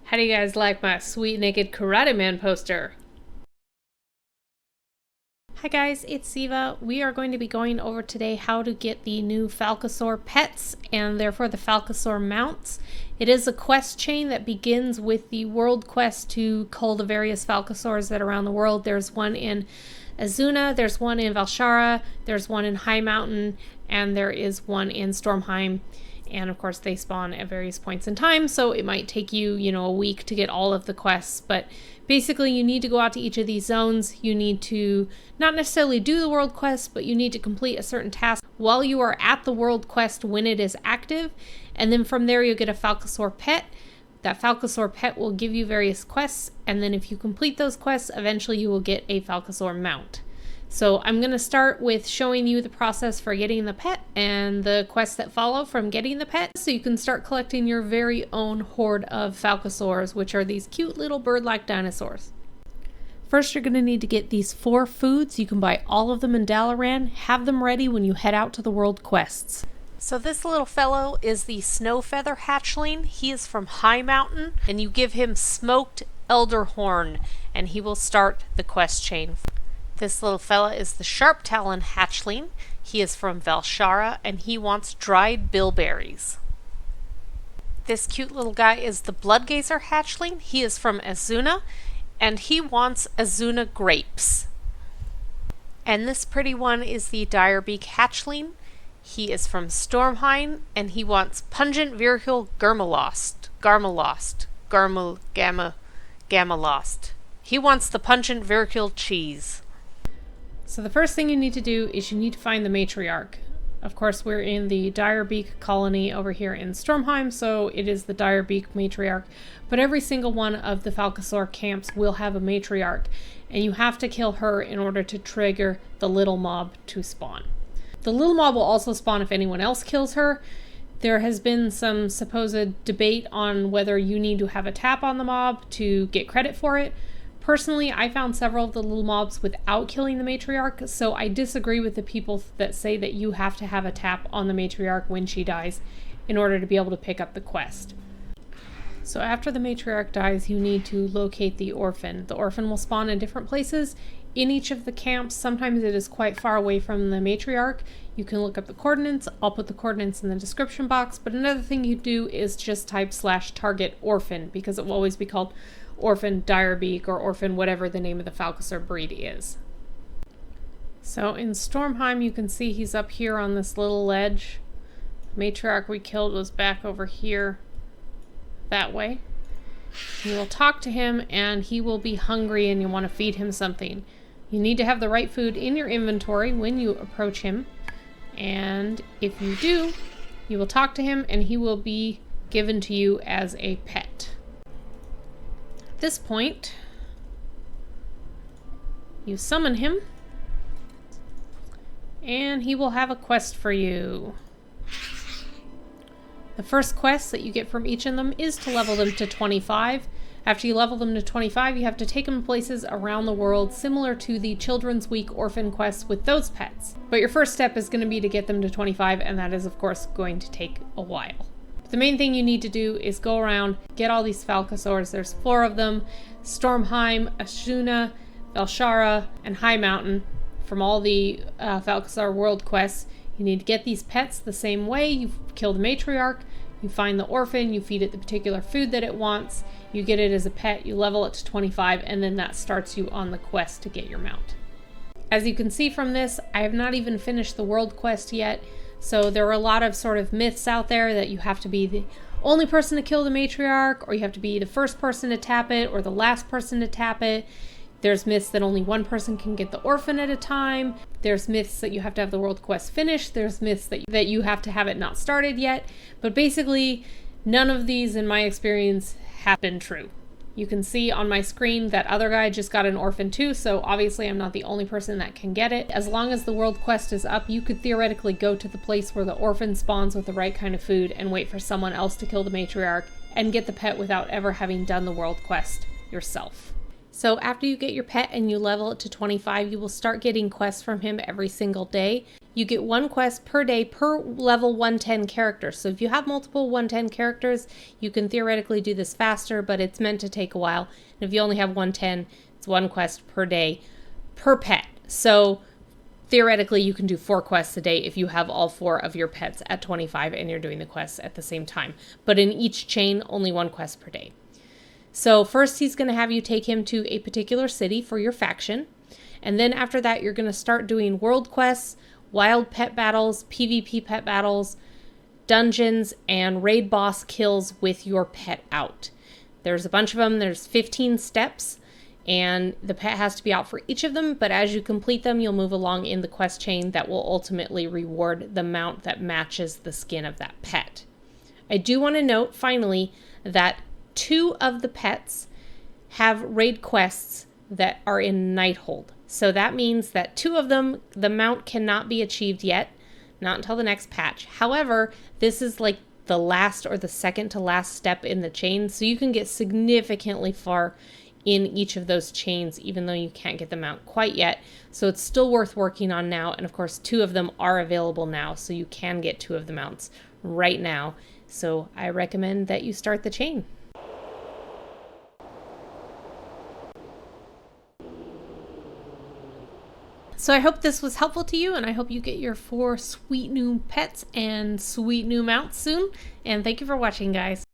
How do you guys like my sweet naked karate man poster? Hi guys, it's Siva. We are going to be going over today how to get the new Falcosaur pets and therefore the Falcosaur mounts. It is a quest chain that begins with the world quest to cull the various Falcosaurs that are around the world. There's one in Aszuna, there's one in Val'sharah, there's one in Highmountain, and there is one in Stormheim. And of course they spawn at various points in time, so it might take you, a week to get all of the quests. But basically you need to go out to each of these zones. You need to not necessarily do the world quest, but you need to complete a certain task while you are at the world quest when it is active. And then from there you'll get a Falcosaur pet. That Falcosaur pet will give you various quests, and then if you complete those quests, eventually you will get a Falcosaur mount. So I'm going to start with showing you the process for getting the pet and the quests that follow from getting the pet, so you can start collecting your very own horde of Falcosaurs, which are these cute little bird-like dinosaurs. First, you're going to need to get these 4 foods. You can buy all of them in Dalaran. Have them ready when you head out to the world quests. So this little fellow is the Snowfeather Hatchling. He is from Highmountain, and you give him Smoked Elderhorn, and he will start the quest chain. This little fella is the Sharptalon Hatchling. He is from Val'sharah, and he wants Dried Bilberries. This cute little guy is the Bloodgazer Hatchling. He is from Aszuna, and he wants Aszunian Grapes. And this pretty one is the Direbeak Hatchling. He is from Stormheim, and he wants Pungent Vrykul Gamalost. He wants the Pungent Vrykul cheese. So the first thing you need to do is you need to find the Matriarch. Of course, we're in the Direbeak colony over here in Stormheim, so it is the Direbeak Matriarch. But every single one of the Falcosaur camps will have a Matriarch, and you have to kill her in order to trigger the little mob to spawn. The little mob will also spawn if anyone else kills her. There has been some supposed debate on whether you need to have a tap on the mob to get credit for it. Personally, I found several of the little mobs without killing the Matriarch, so I disagree with the people that say that you have to have a tap on the Matriarch when she dies in order to be able to pick up the quest. So after the Matriarch dies, you need to locate the Orphan. The Orphan will spawn in different places in each of the camps. Sometimes it is quite far away from the Matriarch. You can look up the coordinates. I'll put the coordinates in the description box, but another thing you do is just type /target Orphan, because it will always be called Orphan Direbeak or Orphan whatever the name of the Falcosaur breed is. So in Stormheim you can see he's up here on this little ledge. The Matriarch we killed was back over here that way. You will talk to him and he will be hungry and you want to feed him something. You need to have the right food in your inventory when you approach him, and if you do, you will talk to him and he will be given to you as a pet. At this point, you summon him, and he will have a quest for you. The first quest that you get from each of them is to level them to 25. After you level them to 25, you have to take them places around the world similar to the Children's Week Orphan quests with those pets. But your first step is going to be to get them to 25, and that is of course going to take a while. The main thing you need to do is go around, get all these Falcosaurs. There's 4 of them: Stormheim, Aszuna, Val'sharah, and Highmountain. From all the Falcosaur world quests, you need to get these pets the same way. You kill the Matriarch, you find the Orphan, you feed it the particular food that it wants, you get it as a pet, you level it to 25, and then that starts you on the quest to get your mount. As you can see from this, I have not even finished the world quest yet. So there are a lot of sort of myths out there that you have to be the only person to kill the Matriarch, or you have to be the first person to tap it, or the last person to tap it. There's myths that only one person can get the Orphan at a time. There's myths that you have to have the world quest finished. There's myths that you have to have it not started yet. But basically, none of these, in my experience, have been true. You can see on my screen that other guy just got an Orphan too, so obviously I'm not the only person that can get it. As long as the world quest is up, you could theoretically go to the place where the Orphan spawns with the right kind of food and wait for someone else to kill the Matriarch and get the pet without ever having done the world quest yourself. So after you get your pet and you level it to 25, you will start getting quests from him every single day. you get 1 quest per day per level 110 character. So if you have multiple 110 characters, you can theoretically do this faster, but it's meant to take a while. And if you only have 110, it's 1 quest per day per pet. So theoretically, you can do 4 quests a day if you have all 4 of your pets at 25 and you're doing the quests at the same time. But in each chain, only 1 quest per day. So first, he's going to have you take him to a particular city for your faction. And then after that, you're going to start doing world quests, wild pet battles, PvP pet battles, dungeons, and raid boss kills with your pet out. There's a bunch of them. There's 15 steps. And the pet has to be out for each of them, but as you complete them, you'll move along in the quest chain that will ultimately reward the mount that matches the skin of that pet. I do want to note, finally, that 2 of the pets have raid quests that are in Nighthold. So that means that 2 of them, the mount cannot be achieved yet, not until the next patch. However, this is like the last or the second to last step in the chain, so you can get significantly far in each of those chains, even though you can't get them out quite yet. So it's still worth working on now. And of course, 2 of them are available now, so you can get 2 of the mounts right now. So I recommend that you start the chain. So I hope this was helpful to you, and I hope you get your 4 sweet new pets and sweet new mounts soon. And thank you for watching, guys.